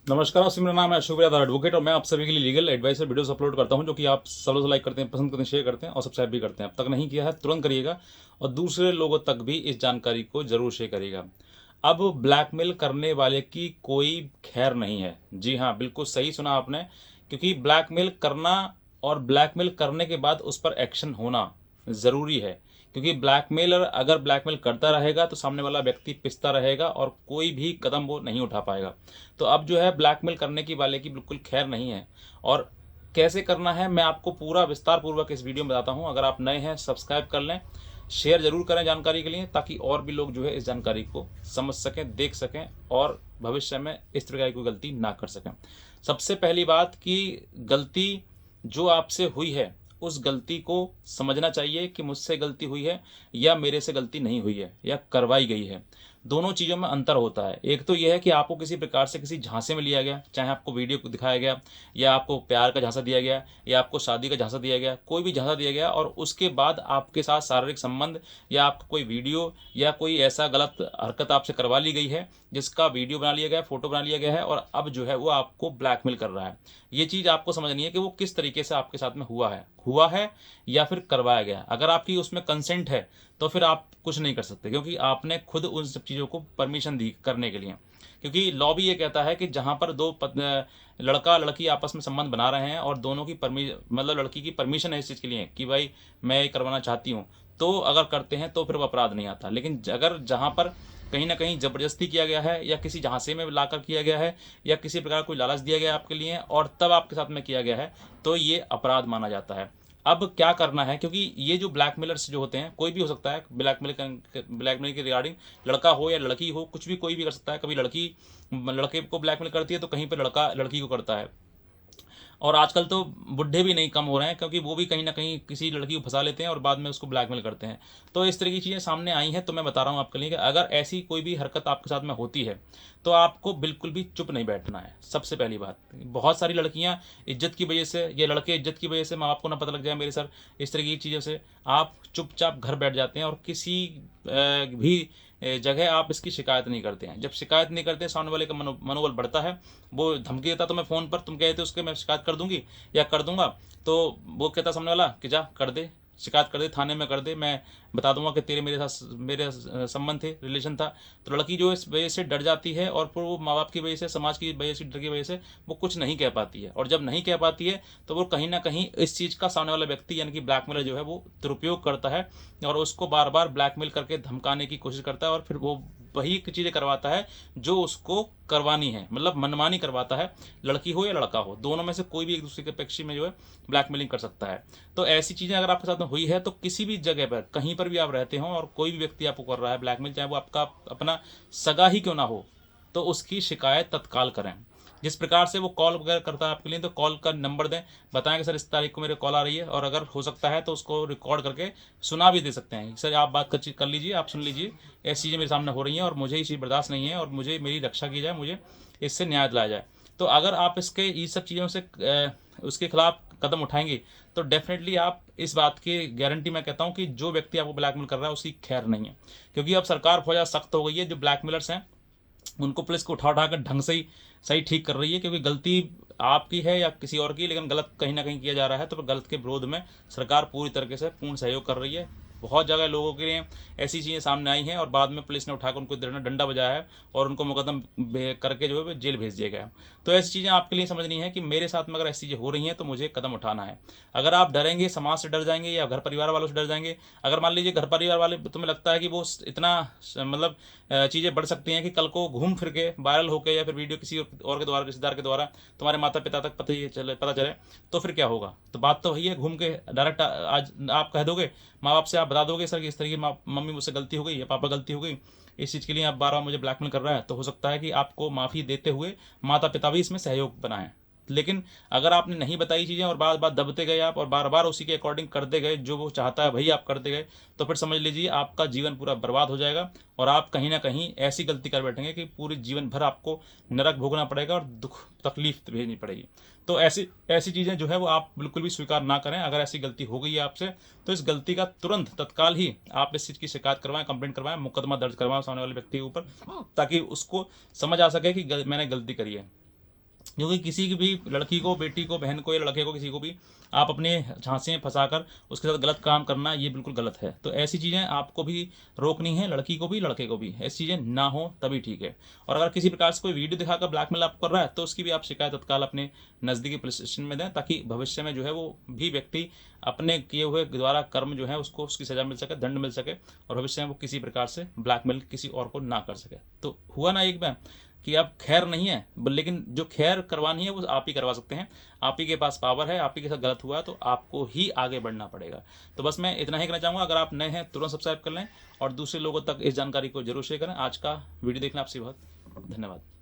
नमस्कार दोस्तों, मेरा नाम है अशोक यादव एडवोकेट और मैं आप सभी के लिए लीगल एडवाइस और वीडियोस अपलोड करता हूं जो कि आप सब लोग लाइक करते हैं, पसंद करते हैं, शेयर करते हैं और सब्सक्राइब भी करते हैं। अब तक नहीं किया है तुरंत करिएगा और दूसरे लोगों तक भी इस जानकारी को जरूर शेयर करिएगा। अब ब्लैकमेल करने वाले की कोई खैर नहीं है। जी हाँ, बिल्कुल सही सुना आपने, क्योंकि ब्लैकमेल करना और ब्लैकमेल करने के बाद उस पर एक्शन होना ज़रूरी है। क्योंकि ब्लैकमेलर अगर ब्लैकमेल करता रहेगा तो सामने वाला व्यक्ति पिसता रहेगा और कोई भी कदम वो नहीं उठा पाएगा। तो अब जो है ब्लैकमेल करने की वाले की बिल्कुल खैर नहीं है। और कैसे करना है मैं आपको पूरा विस्तार पूर्वक इस वीडियो में बताता हूँ। अगर आप नए हैं सब्सक्राइब कर लें, शेयर जरूर करें जानकारी के लिए, ताकि और भी लोग जो है इस जानकारी को समझ सकें, देख सकें और भविष्य में इस तरह की कोई गलती ना कर सकें। सबसे पहली बात कि गलती जो आपसे हुई है उस गलती को समझना चाहिए कि मुझसे गलती हुई है या मेरे से गलती नहीं हुई है या करवाई गई है। दोनों चीज़ों में अंतर होता है। एक तो यह है कि आपको किसी प्रकार से किसी झांसे में लिया गया, चाहे आपको वीडियो को दिखाया गया या आपको प्यार का झांसा दिया गया या आपको शादी का झांसा दिया गया, कोई भी झांसा दिया गया और उसके बाद आपके साथ शारीरिक संबंध या आपका कोई वीडियो या कोई ऐसा गलत हरकत आपसे करवा ली गई है जिसका वीडियो बना लिया गया है, फोटो बना लिया गया है और अब जो है वो आपको ब्लैकमेल कर रहा है। ये चीज़ आपको समझनी है कि वो किस तरीके से आपके साथ में हुआ है या फिर करवाया गया। अगर आपकी उसमें कंसेंट है तो फिर आप कुछ नहीं कर सकते, क्योंकि आपने खुद उन सब चीज़ों को परमिशन दी करने के लिए। क्योंकि लॉ भी ये कहता है कि जहाँ पर लड़का लड़की आपस में संबंध बना रहे हैं और दोनों की मतलब लड़की की परमिशन है इस चीज़ के लिए कि भाई मैं ये करवाना चाहती हूँ, तो अगर करते हैं तो फिर वो अपराध नहीं आता। लेकिन अगर जहाँ पर कहीं ना कहीं जबरदस्ती किया गया है या किसी झांसे में लाकर किया गया है या किसी प्रकार कोई लालच दिया गया है आपके लिए और तब आपके साथ में किया गया है, तो ये अपराध माना जाता है। अब क्या करना है, क्योंकि ये जो ब्लैकमेलर्स जो होते हैं, कोई भी हो सकता है ब्लैकमेल के रिगार्डिंग, लड़का हो या लड़की हो, कुछ भी कोई भी कर सकता है। कभी लड़की लड़के को ब्लैकमेल करती है तो कहीं पर लड़का लड़की को करता है। और आजकल तो बुढ़े भी नहीं कम हो रहे हैं, क्योंकि वो भी कहीं ना कहीं किसी लड़की को फंसा लेते हैं और बाद में उसको ब्लैकमेल करते हैं। तो इस तरह की चीज़ें सामने आई हैं। तो मैं बता रहा हूँ आपके लिए कि अगर ऐसी कोई भी हरकत आपके साथ में होती है तो आपको बिल्कुल भी चुप नहीं बैठना है। सबसे पहली बात, बहुत सारी लड़कियां इज्जत की वजह से या लड़के इज्जत की वजह से, माँ बाप को ना पता लग जाए मेरे सर, इस तरह की चीज़ों से आप चुपचाप घर बैठ जाते हैं और किसी भी जगह आप इसकी शिकायत नहीं करते हैं। जब शिकायत नहीं करते, सामने वाले का मनोबल बढ़ता है। वो धमकी देता तुम्हें फ़ोन पर, तुम कहते उसके मैं शिकायत कर दूंगी या कर दूंगा, तो वो कहता सामने वाला कि जा कर दे, शिकायत कर दे, थाने में कर दे, मैं बता दूंगा कि तेरे मेरे संबंध थे, रिलेशन था। तो लड़की जो इस वजह से डर जाती है और फिर वो माँ बाप की वजह से, समाज की वजह से, डर की वजह से वो कुछ नहीं कह पाती है। और जब नहीं कह पाती है तो वो कहीं ना कहीं इस चीज़ का सामने वाला व्यक्ति यानी कि ब्लैकमेलर जो है वो दुरुपयोग करता है और उसको बार बार ब्लैकमेल करके धमकाने की कोशिश करता है और फिर वो वही चीज़ें करवाता है जो उसको करवानी है, मतलब मनमानी करवाता है। लड़की हो या लड़का हो, दोनों में से कोई भी एक दूसरे के पक्ष में जो है ब्लैकमेलिंग कर सकता है। तो ऐसी चीज़ें अगर आपके साथ में हुई है तो किसी भी जगह पर, कहीं पर भी आप रहते हो और कोई भी व्यक्ति आपको कर रहा है ब्लैकमेल, चाहे वो आपका अपना सगा ही क्यों ना हो, तो उसकी शिकायत तत्काल करें। जिस प्रकार से वो कॉल वगैरह करता है आपके लिए, तो कॉल का नंबर दें, बताएं कि सर इस तारीख को मेरे कॉल आ रही है, और अगर हो सकता है तो उसको रिकॉर्ड करके सुना भी दे सकते हैं। सर आप बात कर लीजिए, आप सुन लीजिए, ऐसी चीज़ें मेरे सामने हो रही हैं और मुझे ये चीज़ बर्दाश्त नहीं है और मुझे मेरी रक्षा की जाए, मुझे इससे न्याय दिलाया जाए। तो अगर आप इसके ये सब चीज़ों से उसके खिलाफ कदम उठाएंगे तो डेफिनेटली आप इस बात की गारंटी मैं कहता हूँ कि जो व्यक्ति आपको ब्लैकमेल कर रहा है उसकी खैर नहीं है। क्योंकि अब सरकार बहुत ज़्यादा सख्त हो गई है, जो ब्लैकमेलर्स हैं उनको पुलिस को उठा उठा कर ढंग से ही सही ठीक कर रही है। क्योंकि गलती आपकी है या किसी और की, लेकिन गलत कहीं ना कहीं किया जा रहा है, तो गलत के विरोध में सरकार पूरी तरीके से पूर्ण सहयोग कर रही है। बहुत जगह लोगों के लिए ऐसी चीज़ें सामने आई हैं और बाद में पुलिस ने उठाकर उनको डंडा बजाया है और उनको मुकदमा करके जो है जेल भेज दिया गया। तो ऐसी चीज़ें आपके लिए समझनी है कि मेरे साथ में अगर ऐसी चीज़ें हो रही हैं तो मुझे कदम उठाना है। अगर आप डरेंगे, समाज से डर जाएंगे या घर परिवार वालों से डर जाएंगे, अगर मान लीजिए घर परिवार वाले तुम्हें लगता है कि वो इतना मतलब चीज़ें बढ़ सकती हैं कि कल को घूम फिर के वायरल होकर या फिर वीडियो किसी और के द्वारा, रिश्तेदार के द्वारा तुम्हारे माता पिता तक पता चले, तो फिर क्या होगा। तो बात तो वही है, घूम के डायरेक्ट आज आप कह दोगे, माँ बाप से आप बता दोगे सर कि इस तरह की मम्मी मुझसे गलती हो गई या पापा गलती हो गई, इस चीज़ के लिए आप बार बार मुझे ब्लैकमेल कर रहा है, तो हो सकता है कि आपको माफ़ी देते हुए माता पिता भी इसमें सहयोग बनाएं। लेकिन अगर आपने नहीं बताई चीज़ें और बार बार दबते गए आप और बार बार उसी के अकॉर्डिंग करते गए, जो वो चाहता है वही आप करते गए, तो फिर समझ लीजिए आपका जीवन पूरा बर्बाद हो जाएगा और आप कहीं ना कहीं ऐसी गलती कर बैठेंगे कि पूरी जीवन भर आपको नरक भोगना पड़ेगा और दुख तकलीफ भेजनी पड़ेगी। तो ऐसी ऐसी चीज़ें जो है वो आप बिल्कुल भी स्वीकार ना करें। अगर ऐसी गलती हो गई है आपसे तो इस गलती का तुरंत तत्काल ही आप इस चीज़ की शिकायत करवाएं, कंप्लेंट करवाएं, मुकदमा दर्ज करवाएं सामने वाले व्यक्ति के ऊपर, ताकि उसको समझ आ सके कि मैंने गलती करी है। क्योंकि किसी की भी लड़की को, बेटी को, बहन को या लड़के को, किसी को भी आप अपने झांसे में फंसाकर उसके साथ गलत काम करना, ये बिल्कुल गलत है। तो ऐसी चीज़ें आपको भी रोकनी है, लड़की को भी लड़के को भी, ऐसी चीज़ें ना हो तभी ठीक है। और अगर किसी प्रकार से कोई वीडियो दिखाकर ब्लैकमेल आपको कर रहा है तो उसकी भी आप शिकायत तत्काल अपने नज़दीकी पुलिस स्टेशन में दें, ताकि भविष्य में जो है वो भी व्यक्ति अपने किए हुए द्वारा कर्म जो है उसको उसकी सज़ा मिल सके, दंड मिल सके, और भविष्य में वो किसी प्रकार से ब्लैकमेल किसी और को ना कर सके। तो हुआ ना एक बार कि अब खैर नहीं है, लेकिन जो खैर करवानी है वो आप ही करवा सकते हैं। आप ही के पास पावर है, आप ही के साथ गलत हुआ है तो आपको ही आगे बढ़ना पड़ेगा। तो बस मैं इतना ही कहना चाहूँगा। अगर आप नए हैं तुरंत सब्सक्राइब कर लें और दूसरे लोगों तक इस जानकारी को जरूर शेयर करें। आज का वीडियो देखना आपसे बहुत धन्यवाद।